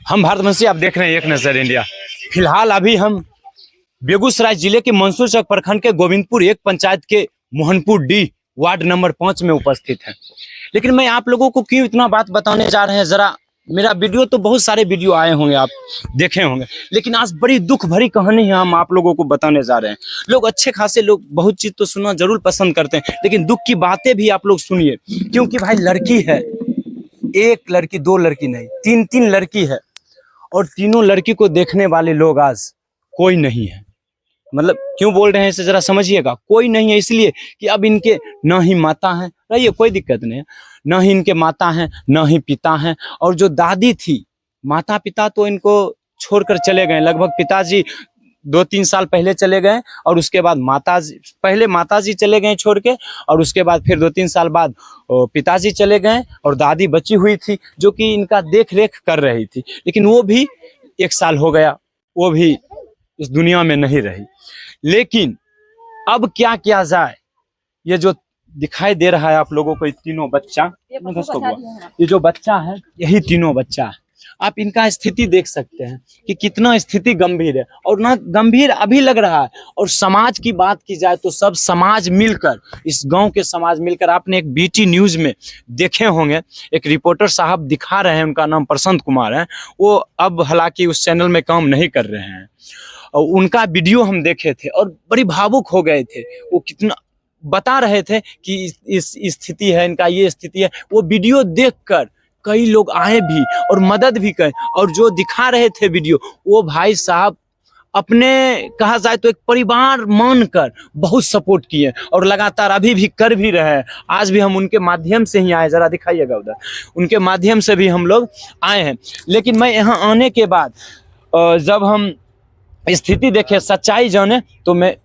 हम भारतवंशी, आप देख रहे हैं एक नजर इंडिया। फिलहाल अभी हम बेगूसराय जिले के मंसूरचक प्रखंड के गोविंदपुर एक पंचायत के मोहनपुर डी वार्ड नंबर 5 में उपस्थित हैं। लेकिन मैं आप लोगों को क्यों इतना बात बताने जा रहे हैं, जरा मेरा वीडियो तो बहुत सारे वीडियो आए होंगे, आप देखे होंगे, लेकिन आज बड़ी दुख भरी कहानी है हम आप लोगों को बताने जा रहे हैं। लोग अच्छे खासे लोग बहुत चीज तो सुनना जरूर पसंद करते हैं, लेकिन दुख की बातें भी आप लोग सुनिए, क्योंकि भाई लड़की है, एक लड़की दो लड़की नहीं, तीन तीन लड़की है, और तीनों लड़की को देखने वाले लोग आज कोई नहीं है। मतलब क्यों बोल रहे हैं इसे जरा समझिएगा, कोई नहीं है इसलिए कि अब इनके ना ही माता हैं, रहिए कोई दिक्कत नहीं है, ना ही इनके माता हैं ना ही पिता हैं, और जो दादी थी, माता पिता तो इनको छोड़कर चले गए, लगभग पिताजी 2-3 साल पहले चले गए, और उसके बाद पहले माताजी चले गए छोड़ के, और उसके बाद फिर 2-3 साल बाद पिताजी चले गए, और दादी बची हुई थी जो कि इनका देख रेख कर रही थी, लेकिन वो भी 1 साल हो गया, वो भी इस दुनिया में नहीं रही। लेकिन अब क्या किया जाए, ये जो दिखाई दे रहा है आप लोगों को, ये तीनों बच्चा, ये जो बच्चा है यही तीनों बच्चा है। आप इनका स्थिति देख सकते हैं कि कितना स्थिति गंभीर है, और ना गंभीर अभी लग रहा है। और समाज की बात की जाए तो सब समाज मिलकर, इस गांव के समाज मिलकर, आपने एक बीटी न्यूज में देखे होंगे, एक रिपोर्टर साहब दिखा रहे हैं, उनका नाम प्रशांत कुमार है, वो अब हालांकि उस चैनल में काम नहीं कर रहे हैं, और उनका वीडियो हम देखे थे और बड़ी भावुक हो गए थे। वो कितना बता रहे थे कि इस स्थिति है, इनका ये स्थिति है। वो वीडियो देखकर कई लोग आए भी और मदद भी करें, और जो दिखा रहे थे वीडियो, वो भाई साहब अपने कहा जाए तो एक परिवार मानकर बहुत सपोर्ट किए, और लगातार अभी भी कर भी रहे हैं। आज भी हम उनके माध्यम से ही आए, जरा दिखाइएगा उधर, उनके माध्यम से भी हम लोग आए हैं। लेकिन मैं यहाँ आने के बाद जब हम स्थिति देखे, सच्चाई जाने, तो मैं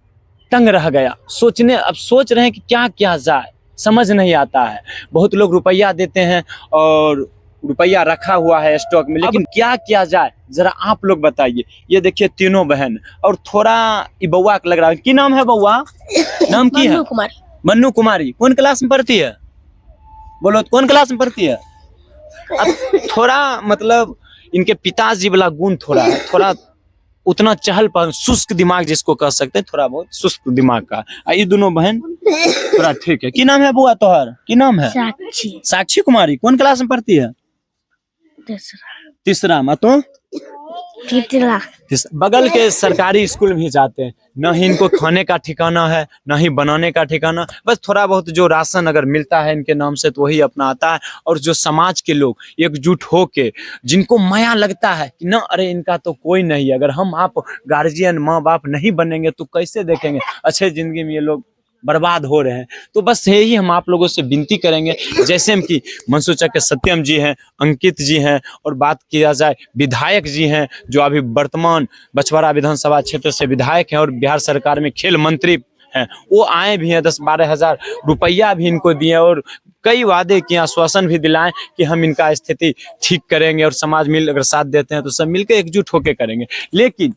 तंग रह गया। अब सोच रहे हैं कि क्या किया जाए, समझ नहीं आता है। बहुत लोग रुपया देते हैं और रुपया रखा हुआ है स्टॉक में, लेकिन क्या किया जाए जरा आप लोग बताइए। ये देखिए तीनों बहन, और थोड़ा बउआ लग रहा है, की नाम है बउआ, नाम की है? मन्नू कुमारी। कौन क्लास में पढ़ती है, बोलो कौन क्लास में पढ़ती है? अब थोड़ा मतलब इनके पिताजी वाला गुण थोड़ा है, थोड़ा उतना चहल पहल, शुष्क दिमाग जिसको कह सकते हैं, थोड़ा बहुत शुष्क दिमाग का। ये दोनों बहन थोड़ा ठीक है। की नाम है बुआ तोहर, की नाम है? साक्षी। साक्षी कुमारी। कौन क्लास में पढ़ती है? तीसरा। मैं तो बगल के सरकारी स्कूल में ही जाते हैं। न ही इनको खाने का ठिकाना है, न ही बनाने का ठिकाना, बस थोड़ा बहुत जो राशन अगर मिलता है इनके नाम से तो वही अपना आता है। और जो समाज के लोग एकजुट होके, जिनको माया लगता है कि ना अरे इनका तो कोई नहीं, अगर हम आप गार्जियन माँ बाप नहीं बनेंगे तो कैसे देखेंगे अच्छे जिंदगी में, ये लोग बर्बाद हो रहे हैं। तो बस यही हम आप लोगों से विनती करेंगे, जैसे हम कि मंसूरचक के सत्यम जी हैं, अंकित जी हैं, और बात किया जाए विधायक जी हैं जो अभी वर्तमान बछवाड़ा विधानसभा क्षेत्र से विधायक हैं और बिहार सरकार में खेल मंत्री हैं, वो आए भी हैं, 10-12 हजार रुपया भी इनको दिए, और कई वादे किए, आश्वासन भी दिलाएं कि हम इनका स्थिति ठीक करेंगे, और समाज मिल अगर साथ देते हैं तो सब मिलकर एकजुट होकर करेंगे। लेकिन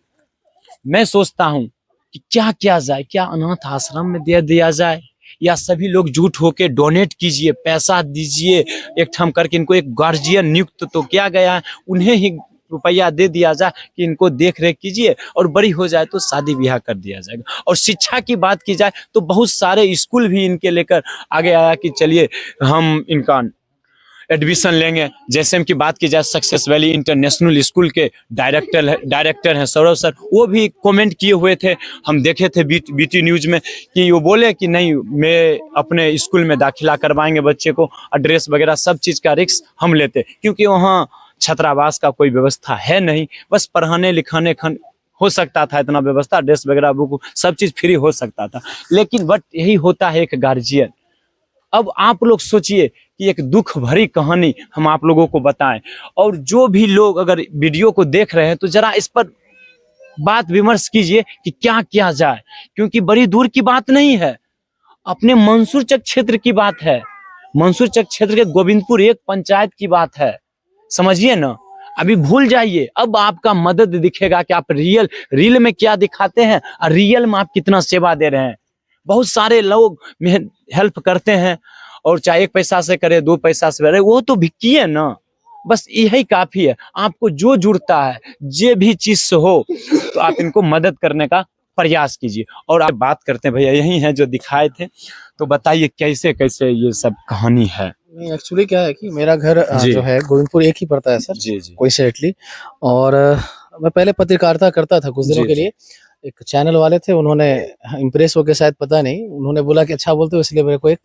मैं सोचता हूँ कि क्या किया जाए, क्या अनाथ आश्रम में दे दिया जाए, या सभी लोग जुट होके डोनेट कीजिए, पैसा दीजिए, एक ठाम करके इनको एक गार्जियन नियुक्त तो किया गया है, उन्हें ही रुपया दे दिया जाए कि इनको देख रेख कीजिए, और बड़ी हो जाए तो शादी ब्याह कर दिया जाएगा। और शिक्षा की बात की जाए तो बहुत सारे स्कूल भी इनके लेकर आगे आया कि चलिए हम इनका एडमिशन लेंगे। जैसे हम की बात की जाए, सक्सेस वैली इंटरनेशनल स्कूल के डायरेक्टर हैं सौरभ सर, वो भी कमेंट किए हुए थे, हम देखे थे बीटी न्यूज में, कि वो बोले कि नहीं मैं अपने स्कूल में दाखिला करवाएंगे बच्चे को, एड्रेस वगैरह सब चीज़ का रिस्क हम लेते, क्योंकि वहाँ छात्रावास का कोई व्यवस्था है नहीं, बस पढ़ाने लिखाने हो सकता था, इतना व्यवस्था, ड्रेस वगैरह बुक सब चीज़ फ्री हो सकता था। लेकिन बट यही होता है एक गार्जियन। अब आप लोग सोचिए कि एक दुख भरी कहानी हम आप लोगों को बताएं, और जो भी लोग अगर वीडियो को देख रहे हैं तो जरा इस पर बात विमर्श कीजिए कि क्या किया जाए, क्योंकि बड़ी दूर की बात नहीं है, अपने मंसूरचक क्षेत्र की बात है, मंसूरचक क्षेत्र के गोविंदपुर एक पंचायत की बात है, समझिए ना। अभी भूल जाइए, अब आपका मदद दिखेगा कि आप रील में क्या दिखाते हैं और रियल में आप कितना सेवा दे रहे हैं। बहुत सारे लोग हेल्प करते हैं, और चाहे 1 पैसा से करे 2 पैसा से करे, वो तो भिक्की है ना, बस यही काफी है। आपको जो जुड़ता है, जे भी चीज से हो, तो आप इनको मदद करने का प्रयास कीजिए। और आप बात करते हैं भैया, यही है जो दिखाए थे, तो बताइए कैसे कैसे ये सब कहानी है। नहीं, एक्चुअली क्या है कि मेरा घर जी। जो है गोविंदपुर एक ही पड़ता है सर, जी जी कोइंसिडेंटली। और मैं पहले पत्रकारिता करता था कुछ दिनों जी, के जी। लिए। एक चैनल वाले थे, उन्होंने इम्प्रेस होकर शायद पता नहीं, उन्होंने बोला कि अच्छा बोलते हो, इसलिए मेरे को एक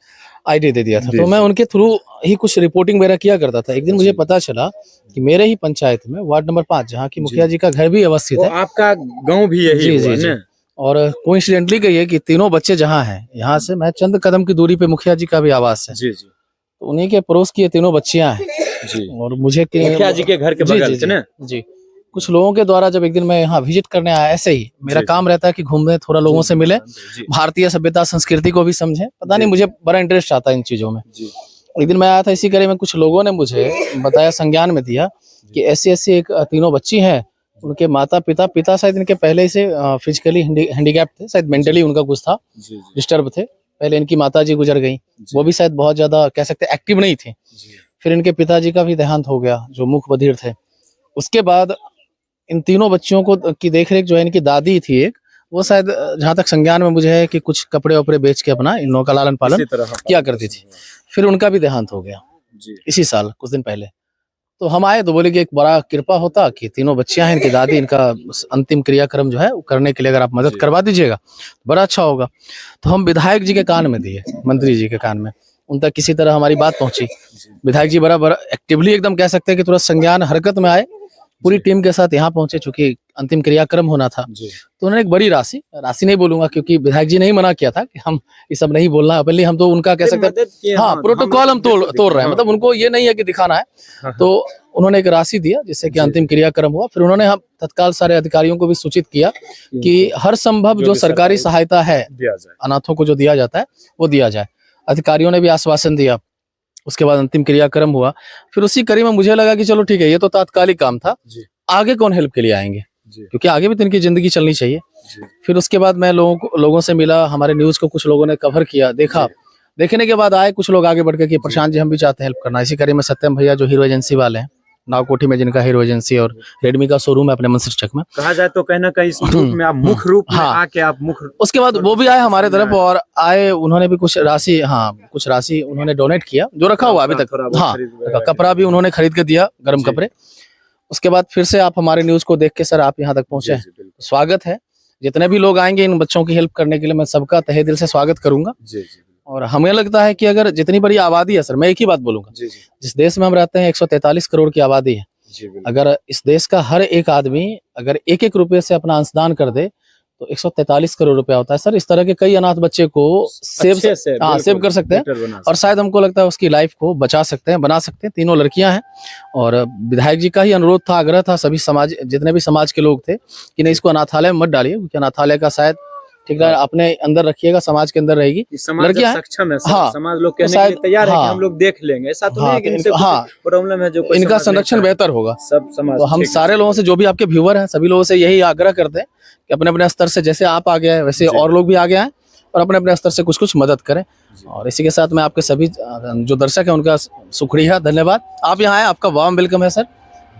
आईडी दे दिया था। जी, तो मैं जी। उनके थ्रू ही कुछ रिपोर्टिंग वगैरह किया करता था। एक दिन मुझे जी। पता चला कि मेरे ही पंचायत में वार्ड नंबर 5, जहाँ की जी। मुखिया जी का घर भी अवस्थित वो है। आपका गांव भी यही जी हुआ जी जी। ना? और कोइंसिडेंटली कहिए कि तीनों बच्चे जहाँ हैं, यहाँ से मैं चंद कदम की दूरी पे मुखिया जी का भी आवास है। जी जी तो उन्हीं के पड़ोस की ये तीनों बच्चियां हैं। जी। और मुझे मुखिया जी के घर के जी बगल जी से जी ना? जी। कुछ लोगों के द्वारा जब एक दिन मैं यहाँ विजिट करने आया, ऐसे ही मेरा जी, काम रहता है कि घूमने, थोड़ा लोगों से मिले, जी भारतीय सभ्यता संस्कृति को भी समझे। पता जी, नहीं, मुझे बड़ा इंटरेस्ट आता है इन चीजों में। जी एक दिन मैं आया था, इसी कड़ी में कुछ लोगों ने मुझे बताया, संज्ञान में दिया कि ऐसी ऐसी एक तीनों बच्ची हैं, उनके माता पिता शायद इनके पहले से फिजिकली हैंडीकैप थे, शायद मेंटली उनका कुछ था, जी डिस्टर्ब थे। पहले इनकी माता जी गुजर गई, वो भी शायद बहुत ज्यादा कह सकते एक्टिव नहीं थी। जी फिर इनके पिताजी का भी देहांत हो गया, जो मुख बधिर थे। उसके बाद इन तीनों बच्चियों को की देखरेख जो है इनकी दादी थी एक, वो शायद जहाँ तक संज्ञान में मुझे है कि कुछ कपड़े वपड़े बेच के अपना इन लोगों का लालन पालन इसी तरह किया करती थी। फिर उनका भी देहांत हो गया जी इसी साल, कुछ दिन पहले। तो हम आए तो बोले कि एक बड़ा कृपा होता कि तीनों बच्चियां हैं, इनकी दादी, इनका अंतिम क्रियाक्रम जो है वो करने के लिए अगर आप मदद जी। करवा दीजिएगा बड़ा अच्छा होगा। तो हम विधायक जी के कान में दिए, मंत्री जी के कान में, उन तक किसी तरह हमारी बात पहुंची। विधायक जी बड़ा एक्टिवली एकदम कह सकते हैं कि तुरंत संज्ञान हरकत में आए, पूरी टीम के साथ यहाँ पहुंचे, चूंकि अंतिम क्रियाक्रम होना था। जी तो उन्होंने एक बड़ी राशि नहीं बोलूंगा, क्योंकि विधायक जी ने ही मना किया था कि हम ये सब नहीं बोलना है। हम तो उनका कह सकते हैं, हाँ, प्रोटोकॉल हम तोड़ रहे हैं, मतलब उनको ये नहीं है कि दिखाना है। तो उन्होंने एक राशि दिया जिससे कि अंतिम क्रियाक्रम हुआ। फिर उन्होंने हम तत्काल सारे अधिकारियों को भी सूचित किया कि हर संभव जो सरकारी सहायता है अनाथों को जो दिया जाता है वो दिया जाए। अधिकारियों ने भी आश्वासन दिया। उसके बाद अंतिम क्रियाक्रम हुआ। फिर उसी कड़ी में मुझे लगा कि चलो ठीक है, ये तो तात्कालिक काम था, आगे कौन हेल्प के लिए आएंगे, क्योंकि आगे भी तो इनकी जिंदगी चलनी चाहिए। फिर उसके बाद मैं लोगों से मिला, हमारे न्यूज को कुछ लोगों ने कवर किया, देखा। देखने के बाद आए कुछ लोग आगे बढ़ के कि प्रशांत जी हम भी चाहते हैं हेल्प करना। इसी कड़ी में सत्यम भैया जो हीरो एजेंसी वाले हैं, नावकोठी में जिनका हीरो एजेंसी और रेडमी का शोरूम है अपने मंसिर चक में, कहा जाए तो कहीं ना कहीं इस रूप में आप मुख्य रूप में आके आप मुख्य। उसके बाद वो भी आए हमारे तरफ और आए, उन्होंने भी कुछ राशि, कुछ राशि उन्होंने डोनेट किया, जो रखा हुआ अभी तक। हाँ, कपड़ा भी उन्होंने खरीद के दिया, गर्म कपड़े। उसके बाद फिर से आप हमारे न्यूज को देख के सर आप यहाँ तक पहुंचे, स्वागत है। जितने भी लोग आएंगे इन बच्चों की हेल्प करने के लिए, मैं सबका तहे दिल से स्वागत करूंगा। और हमें लगता है कि अगर जितनी बड़ी आबादी है सर, मैं एक ही बात बोलूंगा, जिस देश में हम रहते हैं 143 करोड़ की आबादी है, अगर इस देश का हर एक आदमी अगर एक एक रुपये से अपना अंशदान कर दे तो 143 करोड़ रुपया होता है सर। इस तरह के कई अनाथ बच्चे को सेव कर सकते हैं और शायद हमको लगता है उसकी लाइफ को बचा सकते हैं, बना सकते हैं। तीनों लड़कियां हैं और विधायक जी का ही अनुरोध था, आग्रह था सभी समाज, जितने भी समाज के लोग थे कि नहीं इसको अनाथालय में मत डालिए, क्योंकि अनाथालय का शायद ठीक है अपने अंदर रखिएगा, समाज के अंदर रहेगी। लड़कियां सक्षम है, समाज लोग कहने के लिए तैयार है कि हम लोग देख लेंगे, ऐसा तो नहीं है कि इनसे प्रॉब्लम है, जो इनका संरक्षण बेहतर होगा सब समाज। तो हम सारे लोगों से, जो भी आपके व्यूअर हैं, सभी लोगों से यही आग्रह करते हैं कि अपने अपने स्तर से, जैसे आप आ गए वैसे और लोग भी आ गए हैं और अपने अपने स्तर से कुछ कुछ मदद करें। और इसी के साथ मैं आपके सभी जो दर्शक हैं उनका शुक्रिया, धन्यवाद। आप यहाँ आए, आपका वार्म वेलकम है sir.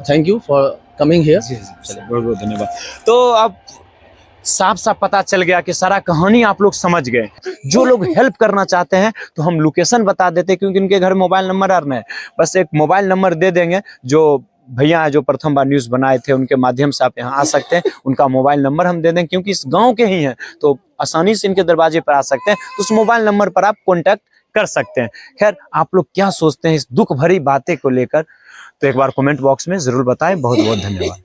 Thank you for coming here. बहुत बहुत धन्यवाद। तो अब साफ साफ पता चल गया कि सारा कहानी आप लोग समझ गए। जो लोग हेल्प करना चाहते हैं तो हम लोकेशन बता देते हैं, क्योंकि उनके घर मोबाइल नंबर आ रहे हैं, बस एक मोबाइल नंबर दे देंगे। जो भैया जो प्रथम बार न्यूज बनाए थे उनके माध्यम से आप यहाँ आ सकते हैं, उनका मोबाइल नंबर हम दे देंगे, क्योंकि इस गांव के ही हैं तो आसानी से इनके दरवाजे पर आ सकते हैं। तो उस मोबाइल नंबर पर आप कॉन्टैक्ट कर सकते हैं। खैर, आप लोग क्या सोचते हैं इस दुख भरी बातें को लेकर, तो एक बार कमेंट बॉक्स में जरूर बताएं। बहुत बहुत धन्यवाद।